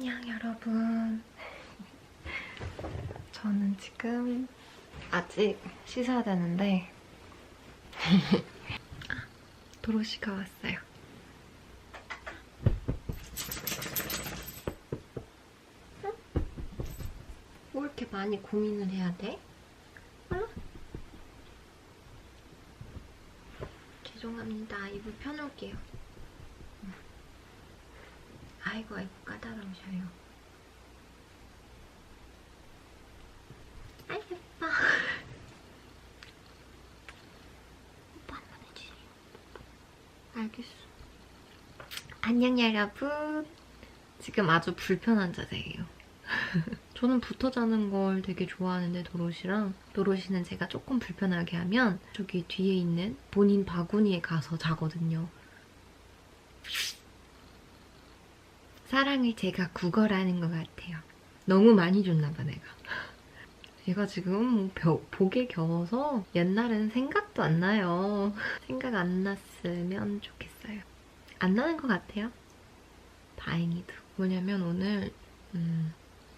안녕 여러분. 저는 지금 아직 씻어야 되는데 도로시가 왔어요. 응? 뭐 이렇게 많이 고민을 해야 돼? 응? 죄송합니다. 이불 펴놓을게요. 아이고 까다로우셔요. 아이 예뻐. 오빠 한번 해주세요. 알겠어. 안녕 여러분. 지금 아주 불편한 자세예요. 저는 붙어 자는 걸 되게 좋아하는데 도로시는 제가 조금 불편하게 하면 저기 뒤에 있는 본인 바구니에 가서 자거든요. 사랑을 제가 구걸하는 것 같아요. 너무 많이 줬나 봐 내가. 얘가 지금 복에 겨워서 옛날엔 생각도 안 나요. 생각 안 났으면 좋겠어요. 안 나는 것 같아요. 다행히도. 뭐냐면 오늘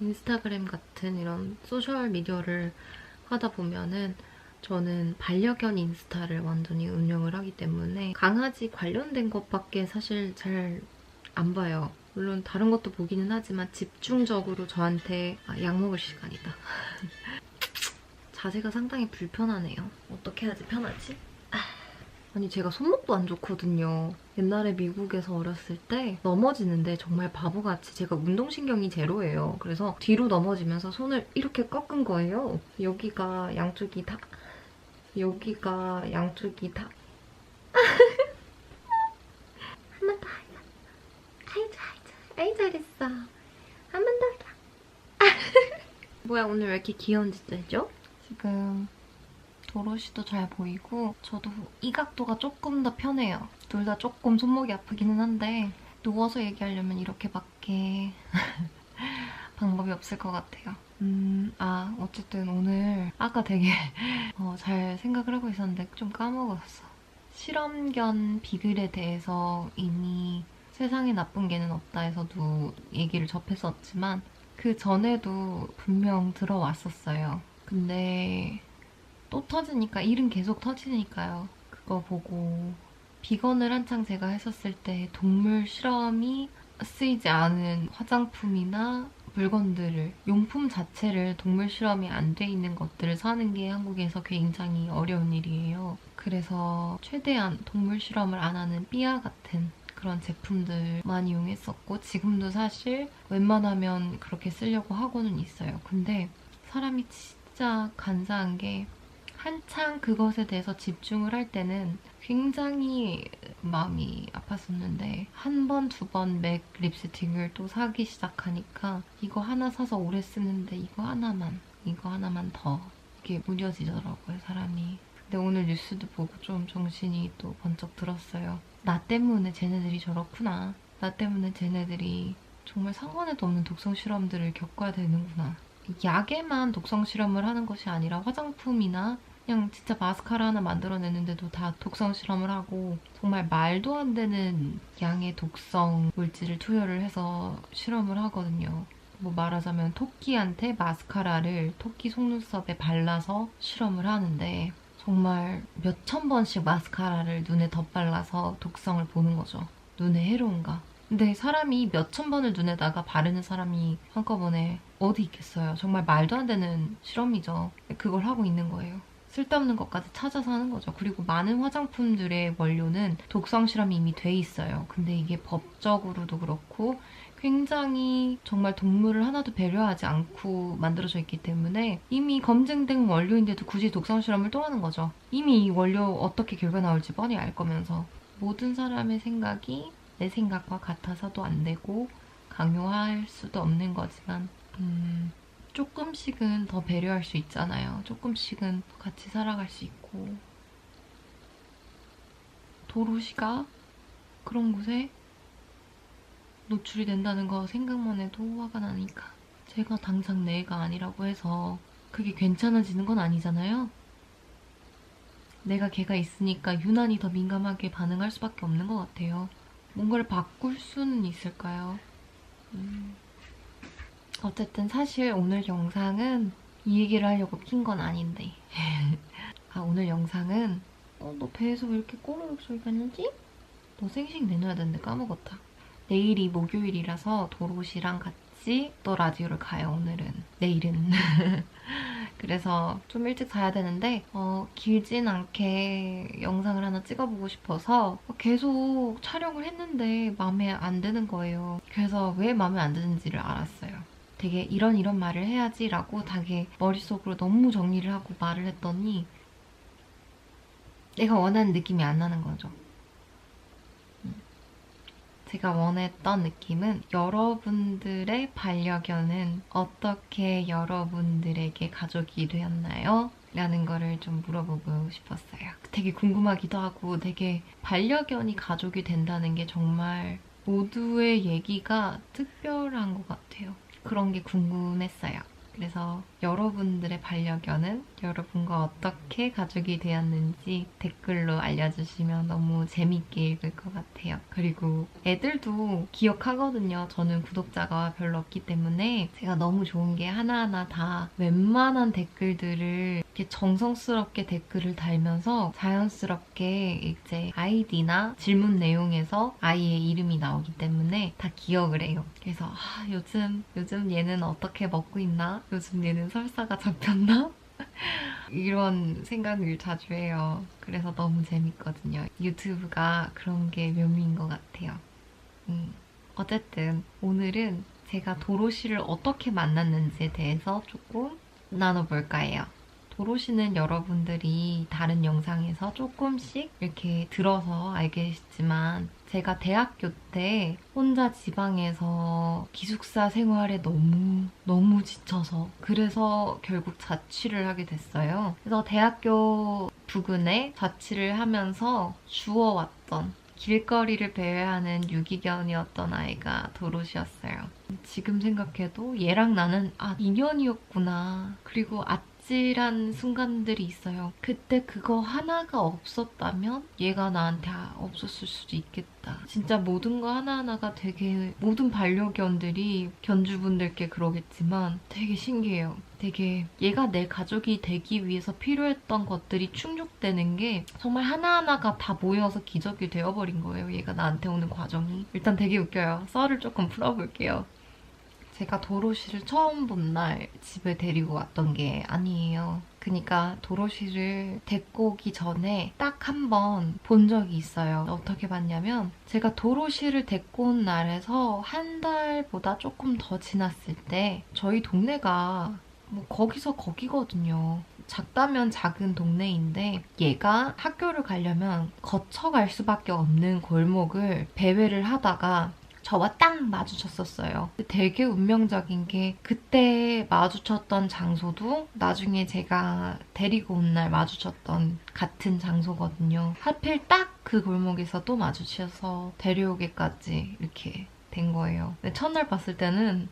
인스타그램 같은 이런 소셜미디어를 하다 보면은 저는 반려견 인스타를 완전히 운영을 하기 때문에 강아지 관련된 것밖에 사실 잘 안 봐요. 물론 다른 것도 보기는 하지만 집중적으로 저한테 약 먹을 시간이다. 자세가 상당히 불편하네요. 어떻게 해야지 편하지? 아니 제가 손목도 안 좋거든요. 옛날에 미국에서 어렸을 때 넘어지는데 정말 바보같이 제가 운동신경이 제로예요. 그래서 뒤로 넘어지면서 손을 이렇게 꺾은 거예요. 여기가 양쪽이 다 한 번 더 아이 잘했어. 한 번 더. 뭐야 오늘 왜 이렇게 귀여운 짓 해줘? 지금 도로시도 잘 보이고 저도 이 각도가 조금 더 편해요. 둘 다 조금 손목이 아프기는 한데 누워서 얘기하려면 이렇게밖에 방법이 없을 것 같아요. 어쨌든 오늘 아까 되게 잘 생각을 하고 있었는데 좀 까먹었어. 실험견 비글에 대해서 이미 세상에 나쁜 개는 없다 해서도 얘기를 접했었지만 그 전에도 분명 들어왔었어요. 근데 또 터지니까 일은 계속 터지니까요. 그거 보고 비건을 한창 제가 했었을 때 동물 실험이 쓰이지 않은 화장품이나 물건들을 용품 자체를 동물 실험이 안 돼 있는 것들을 사는 게 한국에서 굉장히 어려운 일이에요. 그래서 최대한 동물 실험을 안 하는 삐아 같은 그런 제품들 많이 이용했었고 지금도 사실 웬만하면 그렇게 쓰려고 하고는 있어요. 근데 사람이 진짜 간사한 게 한창 그것에 대해서 집중을 할 때는 굉장히 마음이 아팠었는데 한 번, 두 번 맥 립스틱을 또 사기 시작하니까 이거 하나 사서 오래 쓰는데 이거 하나만 더 이게 무뎌지더라고요, 사람이. 근데 오늘 뉴스도 보고 좀 정신이 또 번쩍 들었어요. 나 때문에 쟤네들이 저렇구나. 나 때문에 쟤네들이 정말 상관에도 없는 독성 실험들을 겪어야 되는구나. 약에만 독성 실험을 하는 것이 아니라 화장품이나 그냥 진짜 마스카라 하나 만들어내는데도 다 독성 실험을 하고 정말 말도 안 되는 양의 독성 물질을 투여를 해서 실험을 하거든요. 뭐 말하자면 토끼한테 마스카라를 토끼 속눈썹에 발라서 실험을 하는데 정말 몇천 번씩 마스카라를 눈에 덧발라서 독성을 보는 거죠. 눈에 해로운가. 근데 사람이 몇천 번을 눈에다가 바르는 사람이 한꺼번에 어디 있겠어요. 정말 말도 안 되는 실험이죠. 그걸 하고 있는 거예요. 쓸데없는 것까지 찾아서 하는 거죠. 그리고 많은 화장품들의 원료는 독성 실험이 이미 돼 있어요. 근데 이게 법적으로도 그렇고 굉장히 정말 동물을 하나도 배려하지 않고 만들어져 있기 때문에 이미 검증된 원료인데도 굳이 독성 실험을 또 하는 거죠. 이미 이 원료 어떻게 결과 나올지 뻔히 알 거면서. 모든 사람의 생각이 내 생각과 같아서도 안 되고 강요할 수도 없는 거지만 조금씩은 더 배려할 수 있잖아요. 조금씩은 같이 살아갈 수 있고. 도로시가 그런 곳에 노출이 된다는 거 생각만 해도 화가 나니까. 제가 당장 내 애가 아니라고 해서 그게 괜찮아지는 건 아니잖아요. 내가 걔가 있으니까 유난히 더 민감하게 반응할 수밖에 없는 것 같아요. 뭔가를 바꿀 수는 있을까요? 어쨌든 사실 오늘 영상은 이 얘기를 하려고 킨 건 아닌데 오늘 영상은 너 배에서 왜 이렇게 꼬르륵 소리가 나지? 너 생식 내놔야 되는데 까먹었다. 내일이 목요일이라서 도로시랑 같이 또 라디오를 가요, 오늘은. 내일은. 그래서 좀 일찍 자야 되는데 길진 않게 영상을 하나 찍어보고 싶어서 계속 촬영을 했는데 마음에 안 드는 거예요. 그래서 왜 마음에 안 드는지를 알았어요. 되게 이런 말을 해야지라고 되게 머릿속으로 너무 정리를 하고 말을 했더니 내가 원하는 느낌이 안 나는 거죠. 제가 원했던 느낌은 여러분들의 반려견은 어떻게 여러분들에게 가족이 되었나요? 라는 거를 좀 물어보고 싶었어요. 되게 궁금하기도 하고 되게 반려견이 가족이 된다는 게 정말 모두의 얘기가 특별한 것 같아요. 그런 게 궁금했어요. 그래서 여러분들의 반려견은 여러분과 어떻게 가족이 되었는지 댓글로 알려주시면 너무 재밌게 읽을 것 같아요. 그리고 애들도 기억하거든요. 저는 구독자가 별로 없기 때문에 제가 너무 좋은 게 하나하나 다 웬만한 댓글들을 이렇게 정성스럽게 댓글을 달면서 자연스럽게 이제 아이디나 질문 내용에서 아이의 이름이 나오기 때문에 다 기억을 해요. 그래서 요즘 얘는 어떻게 먹고 있나? 요즘 얘는 설사가 잡혔나? 이런 생각을 자주 해요. 그래서 너무 재밌거든요. 유튜브가 그런 게 묘미인 것 같아요. 어쨌든 오늘은 제가 도로시를 어떻게 만났는지에 대해서 조금 나눠볼까 해요. 도로시는 여러분들이 다른 영상에서 조금씩 이렇게 들어서 알겠지만 제가 대학교 때 혼자 지방에서 기숙사 생활에 너무 지쳐서 그래서 결국 자취를 하게 됐어요. 그래서 대학교 부근에 자취를 하면서 주워왔던 길거리를 배회하는 유기견이었던 아이가 도로시였어요. 지금 생각해도 얘랑 나는 인연이었구나. 그리고 아찔한 순간들이 있어요. 그때 그거 하나가 없었다면 얘가 나한테 없었을 수도 있겠다. 진짜 모든 거 하나하나가 되게 모든 반려견들이 견주분들께 그러겠지만 되게 신기해요. 되게 얘가 내 가족이 되기 위해서 필요했던 것들이 충족되는 게 정말 하나하나가 다 모여서 기적이 되어버린 거예요. 얘가 나한테 오는 과정이. 일단 되게 웃겨요. 썰을 조금 풀어볼게요. 제가 도로시를 처음 본 날 집에 데리고 왔던 게 아니에요. 그러니까 도로시를 데리고 오기 전에 딱 한 번 본 적이 있어요. 어떻게 봤냐면 제가 도로시를 데리고 온 날에서 한 달보다 조금 더 지났을 때 저희 동네가 거기서 거기거든요. 작다면 작은 동네인데 얘가 학교를 가려면 거쳐갈 수밖에 없는 골목을 배회를 하다가 저와 딱 마주쳤었어요. 되게 운명적인 게 그때 마주쳤던 장소도 나중에 제가 데리고 온 날 마주쳤던 같은 장소거든요. 하필 딱 그 골목에서 또 마주쳐서 데려오기까지 이렇게 된 거예요. 근데 첫날 봤을 때는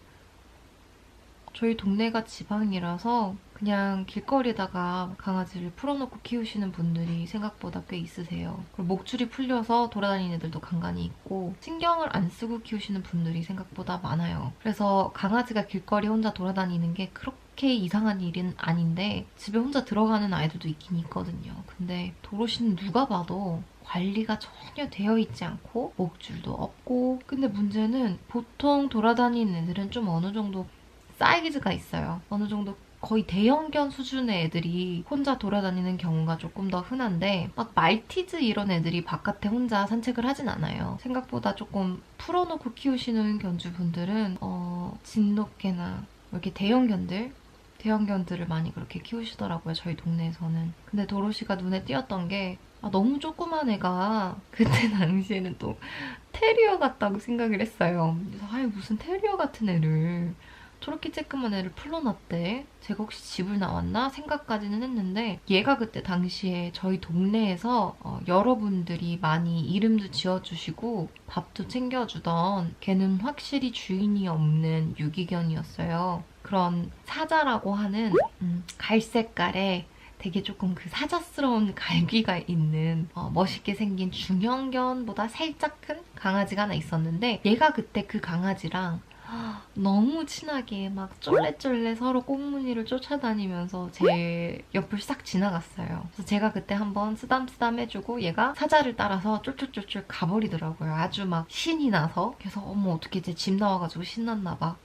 저희 동네가 지방이라서 그냥 길거리에다가 강아지를 풀어놓고 키우시는 분들이 생각보다 꽤 있으세요. 그리고 목줄이 풀려서 돌아다니는 애들도 간간히 있고 신경을 안 쓰고 키우시는 분들이 생각보다 많아요. 그래서 강아지가 길거리 혼자 돌아다니는 게 그렇게 이상한 일은 아닌데 집에 혼자 들어가는 아이들도 있긴 있거든요. 근데 도로시는 누가 봐도 관리가 전혀 되어 있지 않고 목줄도 없고 근데 문제는 보통 돌아다니는 애들은 좀 어느 정도 사이즈가 있어요. 어느 정도 거의 대형견 수준의 애들이 혼자 돌아다니는 경우가 조금 더 흔한데 막 말티즈 이런 애들이 바깥에 혼자 산책을 하진 않아요. 생각보다 조금 풀어놓고 키우시는 견주분들은 진돗개나 이렇게 대형견들을 많이 그렇게 키우시더라고요. 저희 동네에서는. 근데 도로시가 눈에 띄었던 게 너무 조그만 애가 그때 당시에는 또 테리어 같다고 생각을 했어요. 그래서 무슨 테리어 같은 애를 저렇게 쬐끄만 애를 풀어놨대. 제가 혹시 집을 나왔나 생각까지는 했는데 얘가 그때 당시에 저희 동네에서 여러분들이 많이 이름도 지어주시고 밥도 챙겨주던 걔는 확실히 주인이 없는 유기견이었어요. 그런 사자라고 하는 갈색깔의 되게 조금 그 사자스러운 갈기가 있는 멋있게 생긴 중형견보다 살짝 큰 강아지가 하나 있었는데 얘가 그때 그 강아지랑 너무 친하게 막 쫄래쫄래 서로 꽁무니를 쫓아다니면서 제 옆을 싹 지나갔어요. 그래서 제가 그때 한번 쓰담쓰담 해주고 얘가 사자를 따라서 쫄쫄쫄쫄 가버리더라고요. 아주 막 신이 나서. 그래서 어머 어떻게 제 집 나와가지고 신났나 봐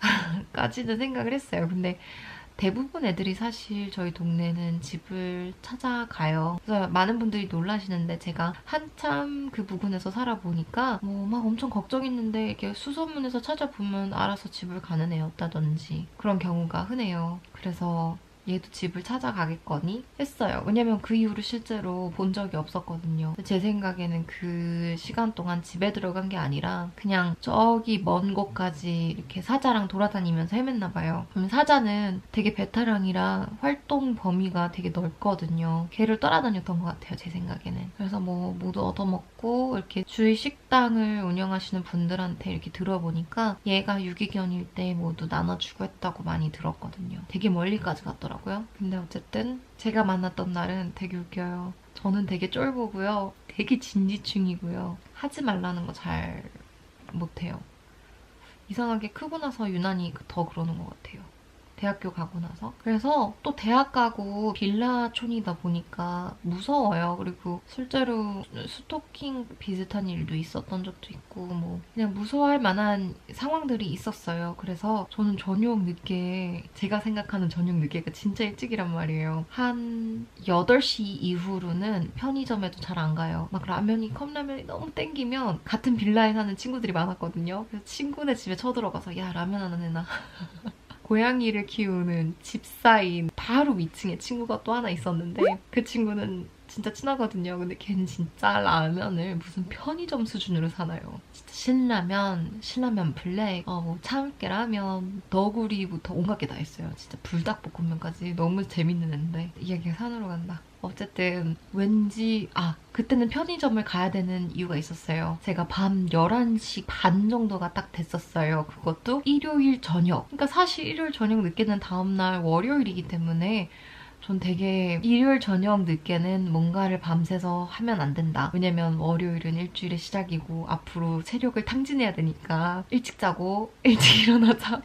까지는 생각을 했어요. 근데 대부분 애들이 사실 저희 동네는 집을 찾아가요. 그래서 많은 분들이 놀라시는데 제가 한참 그 부근에서 살아보니까 뭐 막 엄청 걱정했는데 이렇게 수소문해서 찾아보면 알아서 집을 가는 애였다든지 그런 경우가 흔해요. 그래서 얘도 집을 찾아가겠거니 했어요. 왜냐면 그 이후로 실제로 본 적이 없었거든요. 제 생각에는 그 시간 동안 집에 들어간 게 아니라 그냥 저기 먼 곳까지 이렇게 사자랑 돌아다니면서 헤맸나 봐요. 그럼 사자는 되게 배타랑이라 활동 범위가 되게 넓거든요. 걔를 따라다녔던 것 같아요, 제 생각에는. 그래서 뭐 모두 얻어먹고 이렇게 주위 식당을 운영하시는 분들한테 이렇게 들어보니까 얘가 유기견일 때 모두 나눠주고 했다고 많이 들었거든요. 되게 멀리까지 갔더라고요. 근데 어쨌든 제가 만났던 날은 되게 웃겨요. 저는 되게 쫄보고요. 되게 진지충이고요. 하지 말라는 거 잘 못해요. 이상하게 크고 나서 유난히 더 그러는 것 같아요. 대학교 가고 나서. 그래서 또 대학 가고 빌라촌이다 보니까 무서워요. 그리고 실제로 스토킹 비슷한 일도 있었던 적도 있고 뭐 그냥 무서워할 만한 상황들이 있었어요. 그래서 저는 저녁 늦게 제가 생각하는 저녁 늦게가 진짜 일찍이란 말이에요. 한 8시 이후로는 편의점에도 잘 안 가요. 막 라면이 컵라면이 너무 땡기면 같은 빌라에 사는 친구들이 많았거든요. 그래서 친구네 집에 쳐들어가서 야 라면 하나 내놔. 고양이를 키우는 집사인 바로 위층에 친구가 또 하나 있었는데 그 친구는 진짜 친하거든요. 근데 걔는 진짜 라면을 무슨 편의점 수준으로 사나요. 진짜 신라면 블랙, 뭐 참깨 라면, 너구리부터 온갖 게 다 있어요. 진짜 불닭볶음면까지 너무 재밌는 애인데 이야기가 산으로 간다. 어쨌든 왠지 그때는 편의점을 가야 되는 이유가 있었어요. 제가 밤 11시 반 정도가 딱 됐었어요. 그것도 일요일 저녁. 그러니까 사실 일요일 저녁 늦게는 다음날 월요일이기 때문에 전 되게 일요일 저녁 늦게는 뭔가를 밤새서 하면 안 된다. 왜냐면 월요일은 일주일의 시작이고 앞으로 체력을 탕진해야 되니까 일찍 자고 일찍 일어나자.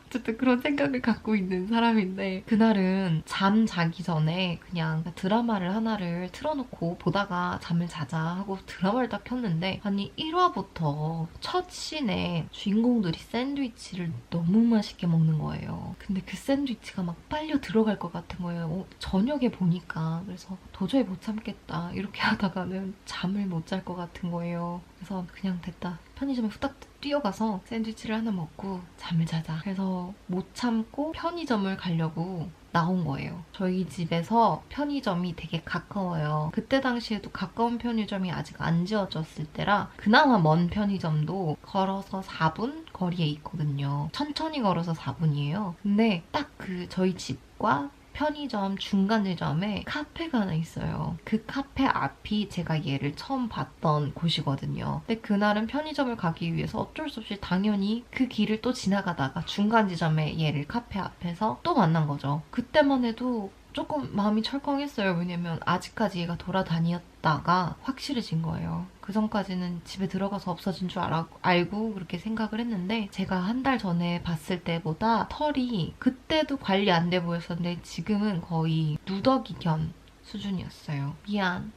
어쨌든 그런 생각을 갖고 있는 사람인데 그날은 잠 자기 전에 그냥 드라마를 하나를 틀어놓고 보다가 잠을 자자 하고 드라마를 딱 켰는데 아니 1화부터 첫 씬에 주인공들이 샌드위치를 너무 맛있게 먹는 거예요. 근데 그 샌드위치가 막 빨려 들어갈 것 같은 거예요. 저녁에 보니까. 그래서 도저히 못 참겠다 이렇게 하다가는 잠을 못 잘 것 같은 거예요. 그래서 그냥 됐다. 편의점에 후딱 뛰어가서 샌드위치를 하나 먹고 잠을 자자. 그래서 못 참고 편의점을 가려고 나온 거예요. 저희 집에서 편의점이 되게 가까워요. 그때 당시에도 가까운 편의점이 아직 안 지어졌을 때라 그나마 먼 편의점도 걸어서 4분 거리에 있거든요. 천천히 걸어서 4분이에요. 근데 딱 그 저희 집과 편의점 중간 지점에 카페가 하나 있어요. 그 카페 앞이 제가 얘를 처음 봤던 곳이거든요. 근데 그날은 편의점을 가기 위해서 어쩔 수 없이 당연히 그 길을 또 지나가다가 중간 지점에 얘를 카페 앞에서 또 만난 거죠. 그때만 해도 조금 마음이 철컹했어요. 왜냐면 아직까지 얘가 돌아다녔다가 확실해진 거예요. 그 전까지는 집에 들어가서 없어진 줄 알고 그렇게 생각을 했는데 제가 한 달 전에 봤을 때보다 털이 그때도 관리 안 돼 보였었는데 지금은 거의 누더기견 수준이었어요. 미안.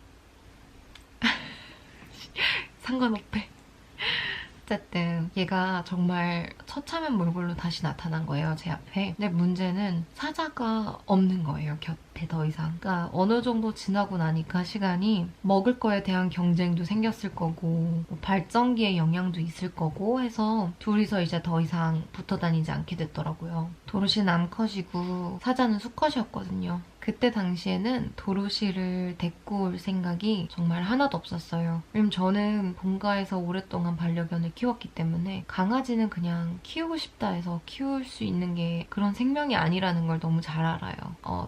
상관없대. 어쨌든 얘가 정말 처참한 몰골로 다시 나타난 거예요, 제 앞에. 근데 문제는 사자가 없는 거예요, 곁에 더 이상. 그러니까 어느 정도 지나고 나니까 시간이 먹을 거에 대한 경쟁도 생겼을 거고 뭐 발전기의 영향도 있을 거고 해서 둘이서 이제 더 이상 붙어 다니지 않게 됐더라고요. 도로시는 암컷이고 사자는 수컷이었거든요. 그때 당시에는 도로시를 데리고 올 생각이 정말 하나도 없었어요. 왜냐면 저는 본가에서 오랫동안 반려견을 키웠기 때문에 강아지는 그냥 키우고 싶다 해서 키울 수 있는 게 그런 생명이 아니라는 걸 너무 잘 알아요.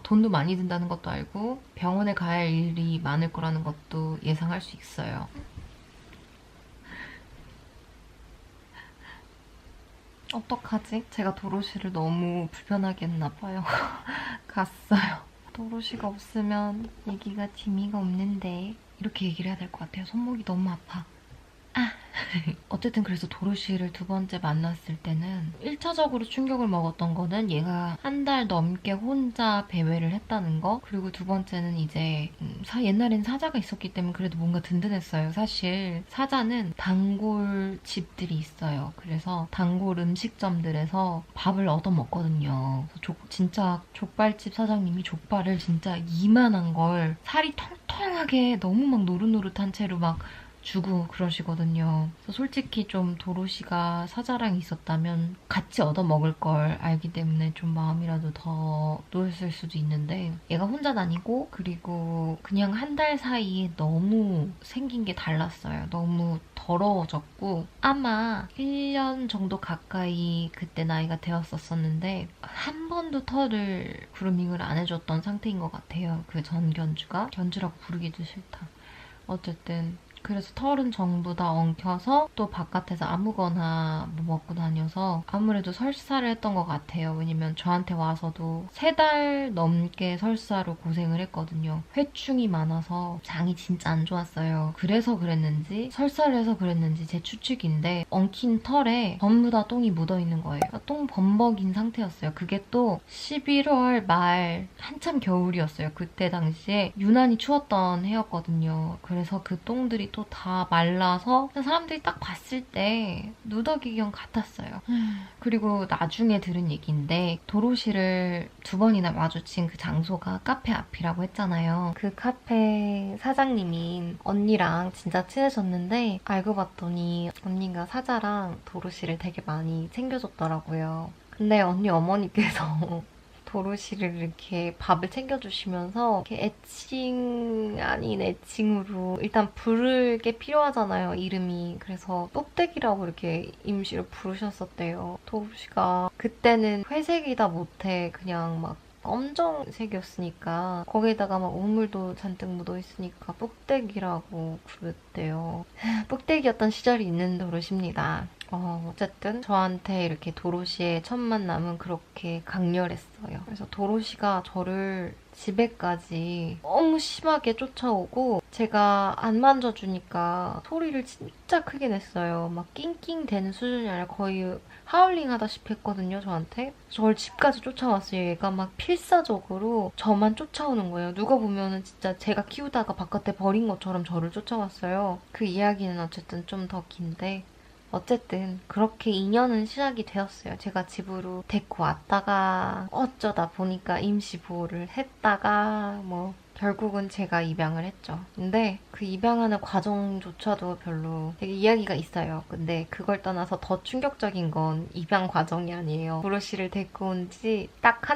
돈도 많이 든다는 것도 알고 병원에 가야 할 일이 많을 거라는 것도 예상할 수 있어요. 어떡하지? 제가 도로시를 너무 불편하게 했나 봐요. 갔어요. 도로시가 없으면 얘기가 재미가 없는데 이렇게 얘기를 해야 될 것 같아요. 손목이 너무 아파. 어쨌든 그래서 도로시를 두 번째 만났을 때는 1차적으로 충격을 먹었던 거는 얘가 한 달 넘게 혼자 배회를 했다는 거. 그리고 두 번째는 이제 옛날엔 사자가 있었기 때문에 그래도 뭔가 든든했어요. 사실 사자는 단골 집들이 있어요. 그래서 단골 음식점들에서 밥을 얻어먹거든요. 진짜 족발집 사장님이 족발을 진짜 이만한 걸 살이 통통하게 너무 막 노릇노릇한 채로 막 주고 그러시거든요. 그래서 솔직히 좀 도로시가 사자랑 있었다면 같이 얻어먹을 걸 알기 때문에 좀 마음이라도 더 놓였을 수도 있는데 얘가 혼자 다니고 그리고 그냥 한 달 사이에 너무 생긴 게 달랐어요. 너무 더러워졌고 아마 1년 정도 가까이 그때 나이가 되었었는데 한 번도 털을 그루밍을 안 해줬던 상태인 것 같아요. 그 전 견주가. 견주라고 부르기도 싫다. 어쨌든 그래서 털은 전부 다 엉켜서 또 바깥에서 아무거나 뭐 먹고 다녀서 아무래도 설사를 했던 것 같아요. 왜냐면 저한테 와서도 3달 넘게 설사로 고생을 했거든요. 회충이 많아서 장이 진짜 안 좋았어요. 그래서 그랬는지 설사를 해서 그랬는지 제 추측인데 엉킨 털에 전부 다 똥이 묻어있는 거예요. 똥 범벅인 상태였어요. 그게 또 11월 말 한참 겨울이었어요. 그때 당시에 유난히 추웠던 해였거든요. 그래서 그 똥들이 또 다 말라서 사람들이 딱 봤을 때 누더기경 같았어요. 그리고 나중에 들은 얘기인데 도로시를 2번이나 마주친 그 장소가 카페 앞이라고 했잖아요. 그 카페 사장님이 언니랑 진짜 친해졌는데 알고 봤더니 언니가 사자랑 도로시를 되게 많이 챙겨줬더라고요. 근데 언니 어머니께서 도로시를 이렇게 밥을 챙겨주시면서 이렇게 애칭 아닌 애칭으로 일단 부를 게 필요하잖아요, 이름이. 그래서 똑대기라고 이렇게 임시로 부르셨었대요. 도로시가 그때는 회색이다 못해 그냥 막 검정색이었으니까 거기다가 막 우물도 잔뜩 묻어있으니까 뽁대기라고 부르대요. 뽁대기였던 시절이 있는 도로시입니다. 어쨌든 저한테 이렇게 도로시의 첫 만남은 그렇게 강렬했어요. 그래서 도로시가 저를 집에까지 너무 심하게 쫓아오고 제가 안 만져주니까 소리를 진짜 크게 냈어요. 막 낑낑대는 수준이 아니라 거의 하울링 하다시피 했거든요, 저한테. 저를 집까지 쫓아왔어요. 얘가 막 필사적으로 저만 쫓아오는 거예요. 누가 보면은 진짜 제가 키우다가 바깥에 버린 것처럼 저를 쫓아왔어요. 그 이야기는 어쨌든 좀 더 긴데 어쨌든 그렇게 인연은 시작이 되었어요. 제가 집으로 데리고 왔다가 어쩌다 보니까 임시 보호를 했다가 뭐 결국은 제가 입양을 했죠. 근데 그 입양하는 과정조차도 별로 되게 이야기가 있어요. 근데 그걸 떠나서 더 충격적인 건 입양 과정이 아니에요. 도로시를 데리고 온 지 딱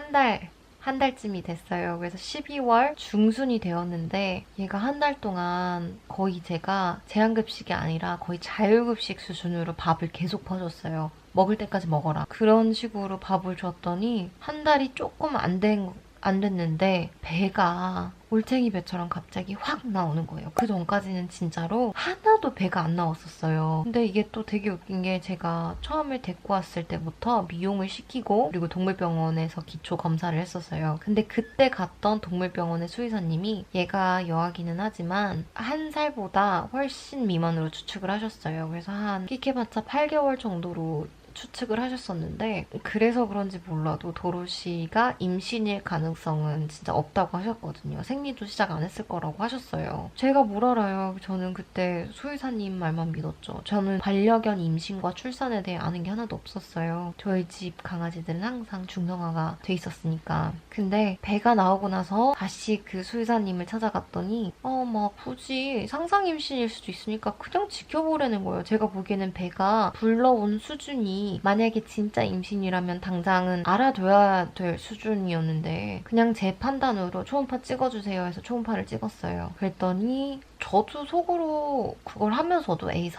한 달쯤이 됐어요. 그래서 12월 중순이 되었는데 얘가 한 달 동안 거의 제가 제한급식이 아니라 거의 자율급식 수준으로 밥을 계속 퍼줬어요. 먹을 때까지 먹어라. 그런 식으로 밥을 줬더니 한 달이 조금 안 됐는데 배가 올챙이 배처럼 갑자기 확 나오는 거예요. 그 전까지는 진짜로 하나도 배가 안 나왔었어요. 근데 이게 또 되게 웃긴 게 제가 처음에 데리고 왔을 때부터 미용을 시키고 그리고 동물병원에서 기초 검사를 했었어요. 근데 그때 갔던 동물병원의 수의사님이 얘가 여아기는 하지만 1살보다 훨씬 미만으로 추측을 하셨어요. 그래서 한 끽해봤자 8개월 정도로 추측을 하셨었는데 그래서 그런지 몰라도 도로시가 임신일 가능성은 진짜 없다고 하셨거든요. 생리도 시작 안 했을 거라고 하셨어요. 제가 뭘 알아요. 저는 그때 수의사님 말만 믿었죠. 저는 반려견 임신과 출산에 대해 아는 게 하나도 없었어요. 저희 집 강아지들은 항상 중성화가 돼 있었으니까. 근데 배가 나오고 나서 다시 그 수의사님을 찾아갔더니 굳이 상상 임신일 수도 있으니까 그냥 지켜보라는 거예요. 제가 보기에는 배가 불러온 수준이 만약에 진짜 임신이라면 당장은 알아둬야 될 수준이었는데 그냥 제 판단으로 초음파 찍어주세요 해서 초음파를 찍었어요. 그랬더니 저도 속으로 그걸 하면서도 에이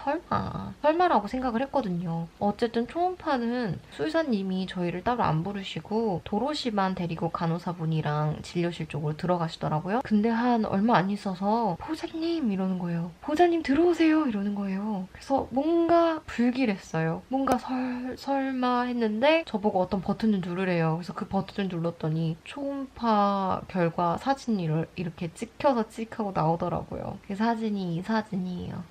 설마라고 생각을 했거든요. 어쨌든 초음파는 수의사님이 저희를 따로 안 부르시고 도로시만 데리고 간호사분이랑 진료실 쪽으로 들어가시더라고요. 근데 한 얼마 안 있어서 보호자님 이러는 거예요. 보호자님 들어오세요 이러는 거예요. 그래서 뭔가 불길했어요. 뭔가 설마 했는데 저보고 어떤 버튼을 누르래요. 그래서 그 버튼을 눌렀더니 초음파 결과 사진이 이렇게 찍혀서 찍하고 나오더라고요. 그 사진이 이 사진이에요.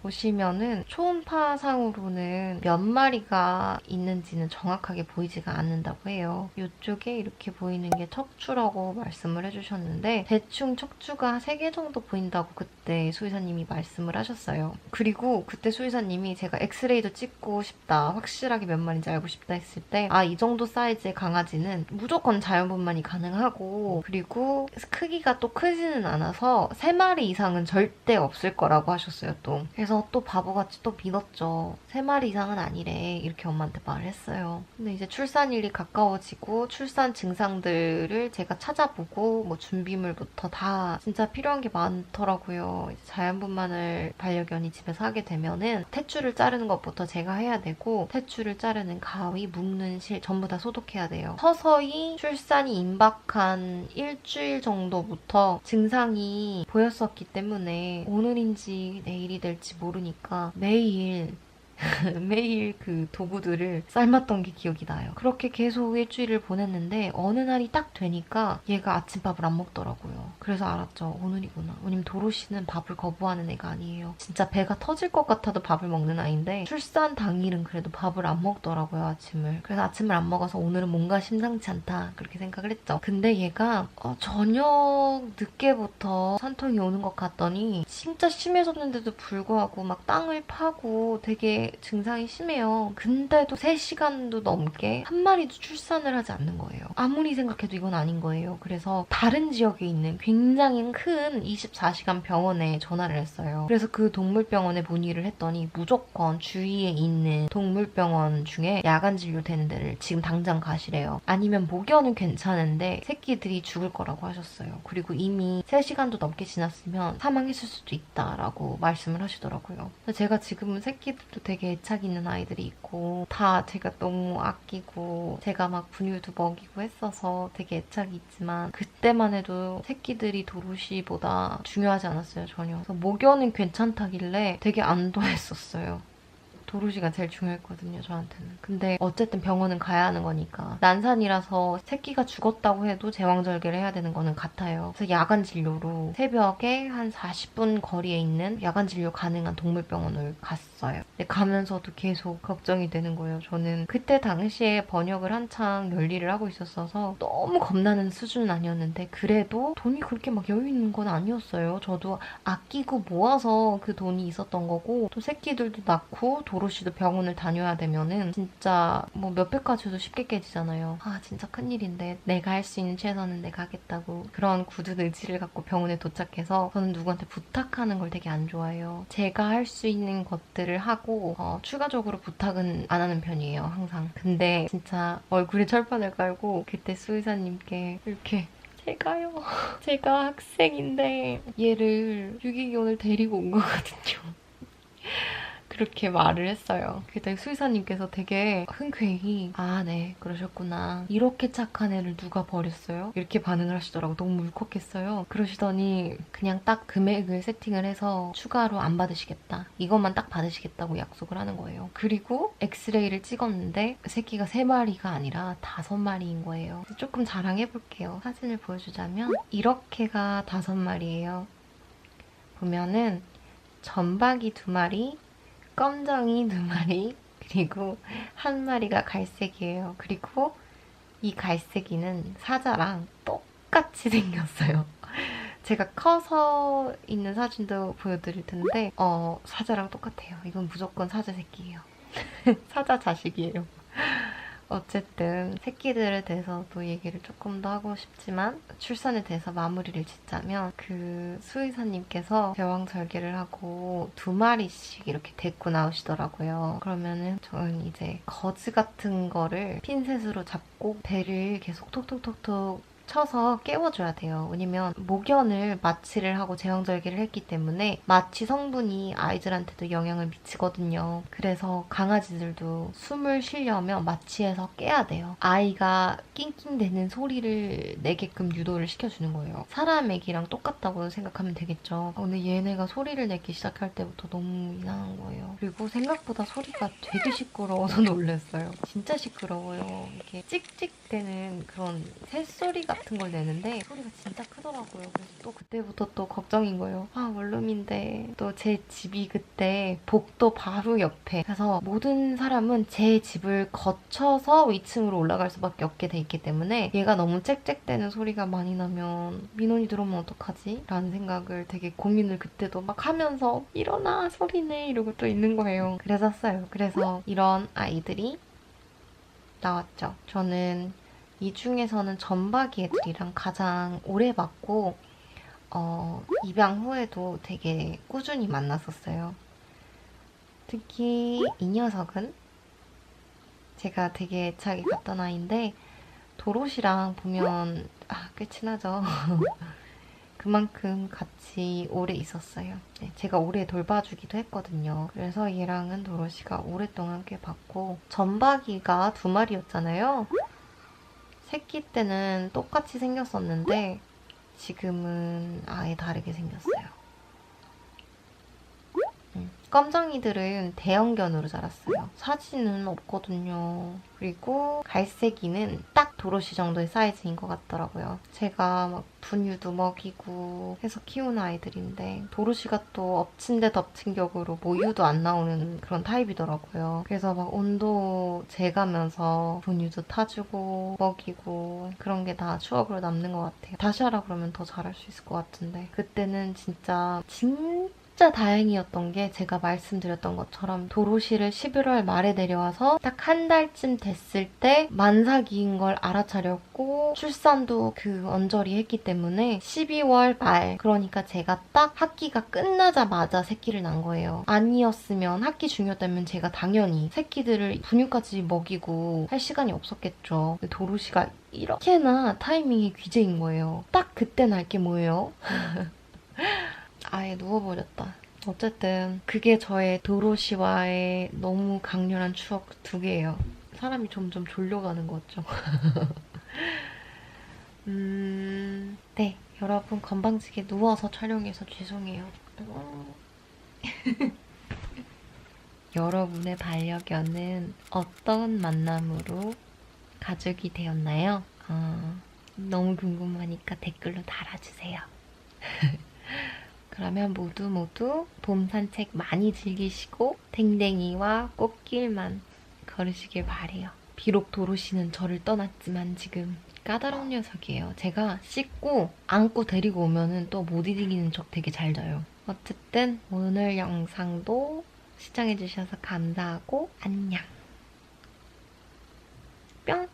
보시면은 초음파상으로는 몇 마리가 있는지는 정확하게 보이지가 않는다고 해요. 이쪽에 이렇게 보이는 게 척추라고 말씀을 해주셨는데 대충 척추가 3개 정도 보인다고 그때 수의사님이 말씀을 하셨어요. 그리고 그때 수의사님이 제가 엑스레이도 찍고 싶다, 확실하게 몇 마리인지 알고 싶다 했을 때 이 정도 사이즈의 강아지는 무조건 자연분만이 가능하고 그리고 크기가 또 크지는 않아서 3마리 이상은 절대 없을 거라고 하셨어요. 또 그래서 또 바보같이 또 믿었죠. 3마리 이상은 아니래 이렇게 엄마한테 말을 했어요. 근데 이제 출산일이 가까워지고 출산 증상들을 제가 찾아보고 뭐 준비물부터 다 진짜 필요한 게 많더라고요. 이제 자연분만을 반려견이 집에서 하게 되면은 탯줄을 자르는 것부터 제가 해야 되고 탯줄을 자르는 가위, 묶는 실 전부 다 소독해야 돼요. 서서히 출산이 임박한 일주일 정도부터 증상이 보였었기 때문에 오늘인지 내일이 될지 모르니까 매일 그 도구들을 삶았던 게 기억이 나요. 그렇게 계속 일주일을 보냈는데 어느 날이 딱 되니까 얘가 아침밥을 안 먹더라고요. 그래서 알았죠. 오늘이구나. 왜냐면 도로시는 밥을 거부하는 애가 아니에요. 진짜 배가 터질 것 같아도 밥을 먹는 아이인데 출산 당일은 그래도 밥을 안 먹더라고요, 아침을. 그래서 아침을 안 먹어서 오늘은 뭔가 심상치 않다 그렇게 생각을 했죠. 근데 얘가 저녁 늦게부터 산통이 오는 것 같더니 진짜 심해졌는데도 불구하고 막 땅을 파고 되게 증상이 심해요. 근데도 3시간도 넘게 한 마리도 출산을 하지 않는 거예요. 아무리 생각해도 이건 아닌 거예요. 그래서 다른 지역에 있는 굉장히 큰 24시간 병원에 전화를 했어요. 그래서 그 동물병원에 문의를 했더니 무조건 주위에 있는 동물병원 중에 야간 진료 되는 데를 지금 당장 가시래요. 아니면 목연은 괜찮은데 새끼들이 죽을 거라고 하셨어요. 그리고 이미 3시간도 넘게 지났으면 사망했을 수도 있다라고 말씀을 하시더라고요. 제가 지금은 새끼들도 되게 애착 있는 아이들이 있고 다 제가 너무 아끼고 제가 막 분유도 먹이고 했어서 되게 애착이 있지만 그때만 해도 새끼들이 도로시보다 중요하지 않았어요, 전혀. 그래서 목연은 괜찮다길래 되게 안도했었어요. 도로시가 제일 중요했거든요, 저한테는. 근데 어쨌든 병원은 가야 하는 거니까. 난산이라서 새끼가 죽었다고 해도 제왕절개를 해야 되는 거는 같아요. 그래서 야간 진료로 새벽에 한 40분 거리에 있는 야간 진료 가능한 동물병원을 갔어요. 근데 가면서도 계속 걱정이 되는 거예요. 저는 그때 당시에 번역을 한창 열일을 하고 있었어서 너무 겁나는 수준은 아니었는데 그래도 돈이 그렇게 막 여유 있는 건 아니었어요. 저도 아끼고 모아서 그 돈이 있었던 거고 또 새끼들도 낳고 도로시도 병원을 다녀야 되면은 진짜 뭐 몇백 가지도 쉽게 깨지잖아요. 진짜 큰일인데 내가 할 수 있는 최선은 내가 하겠다고 그런 굳은 의지를 갖고 병원에 도착해서 저는 누구한테 부탁하는 걸 되게 안 좋아해요. 제가 할 수 있는 것들을 하고 추가적으로 부탁은 안 하는 편이에요, 항상. 근데 진짜 얼굴에 철판을 깔고 그때 수의사님께 이렇게 제가 학생인데 얘를 유기견을 데리고 온 거거든요. 그렇게 말을 했어요. 그때 수의사님께서 되게 흔쾌히 네 그러셨구나. 이렇게 착한 애를 누가 버렸어요? 이렇게 반응을 하시더라고. 너무 울컥했어요. 그러시더니 그냥 딱 금액을 세팅을 해서 추가로 안 받으시겠다. 이것만 딱 받으시겠다고 약속을 하는 거예요. 그리고 엑스레이를 찍었는데 새끼가 3마리가 아니라 5마리인 거예요. 조금 자랑해볼게요. 사진을 보여주자면 이렇게가 5마리예요. 보면은 점박이 2마리, 껌정이 2마리, 그리고 1마리가 갈색이에요. 그리고 이 갈색이는 사자랑 똑같이 생겼어요. 제가 커서 있는 사진도 보여드릴 텐데 사자랑 똑같아요. 이건 무조건 사자 새끼예요. 사자 자식이에요. 어쨌든 새끼들에 대해서도 얘기를 조금 더 하고 싶지만 출산에 대해서 마무리를 짓자면 그 수의사님께서 제왕절개를 하고 2마리씩 이렇게 데리고 나오시더라고요. 그러면은 저는 이제 거즈 같은 거를 핀셋으로 잡고 배를 계속 톡톡톡톡 쳐서 깨워줘야 돼요. 왜냐면 목연을 마취를 하고 제왕절개를 했기 때문에 마취 성분이 아이들한테도 영향을 미치거든요. 그래서 강아지들도 숨을 쉬려면 마취해서 깨야 돼요. 아이가 낑낑대는 소리를 내게끔 유도를 시켜주는 거예요. 사람 애기랑 똑같다고 생각하면 되겠죠. 근데 얘네가 소리를 내기 시작할 때부터 너무 이상한 거예요. 그리고 생각보다 소리가 되게 시끄러워서 놀랐어요. 진짜 시끄러워요. 이게 찍찍대는 그런 새소리 같은 같은 걸 내는데 소리가 진짜 크더라고요. 그래서 또 그때부터 또 걱정인 거예요. 아, 원룸인데 또 제 집이 그때 복도 바로 옆에, 그래서 모든 사람은 제 집을 거쳐서 위층으로 올라갈 수밖에 없게 돼 있기 때문에 얘가 너무 짹짹대는 소리가 많이 나면 민원이 들어오면 어떡하지? 라는 생각을 되게 고민을 그때도 막 하면서 일어나 소리내 이러고 또 있는 거예요. 그래서요. 그래서 이런 아이들이 나왔죠. 저는 이 중에서는 점박이 애들이랑 가장 오래 봤고 입양 후에도 되게 꾸준히 만났었어요. 특히 이 녀석은 제가 되게 애착이 갔던 아이인데 도로시랑 보면 꽤 친하죠. 그만큼 같이 오래 있었어요. 네, 제가 오래 돌봐주기도 했거든요. 그래서 얘랑은 도로시가 오랫동안 꽤 봤고, 점박이가 2마리였잖아요. 새끼 때는 똑같이 생겼었는데 지금은 아예 다르게 생겼어요. 껌정이들은 대형견으로 자랐어요. 사진은 없거든요. 그리고 갈색이는 딱 도로시 정도의 사이즈인 것 같더라고요. 제가 막 분유도 먹이고 해서 키우는 아이들인데 도로시가 또 엎친 데 덮친 격으로 모유도 안 나오는 그런 타입이더라고요. 그래서 막 온도 재가면서 분유도 타주고 먹이고 그런 게 다 추억으로 남는 것 같아요. 다시 하라 그러면 더 잘할 수 있을 것 같은데 그때는 진짜 다행이었던 게 제가 말씀드렸던 것처럼 도로시를 11월 말에 내려와서 딱 한 달쯤 됐을 때 만삭이인 걸 알아차렸고 출산도 그 언저리 했기 때문에 12월 말, 그러니까 제가 딱 학기가 끝나자마자 새끼를 낳은 거예요. 아니었으면 학기 중이었다면 제가 당연히 새끼들을 분유까지 먹이고 할 시간이 없었겠죠. 근데 도로시가 이렇게나 타이밍이 귀재인 거예요. 딱 그때 날 게 뭐예요? 아예 누워버렸다. 어쨌든 그게 저의 도로시와의 너무 강렬한 추억 2개예요. 사람이 점점 졸려가는 것 같죠? 네. 여러분 건방지게 누워서 촬영해서 죄송해요. 여러분의 반려견은 어떤 만남으로 가족이 되었나요? 너무 궁금하니까 댓글로 달아주세요. 그러면 모두 봄 산책 많이 즐기시고 댕댕이와 꽃길만 걸으시길 바래요. 비록 도로시는 저를 떠났지만 지금 까다로운 녀석이에요. 제가 씻고 안고 데리고 오면은 또 못 이기는 척 되게 잘 자요. 어쨌든 오늘 영상도 시청해주셔서 감사하고 안녕. 뿅!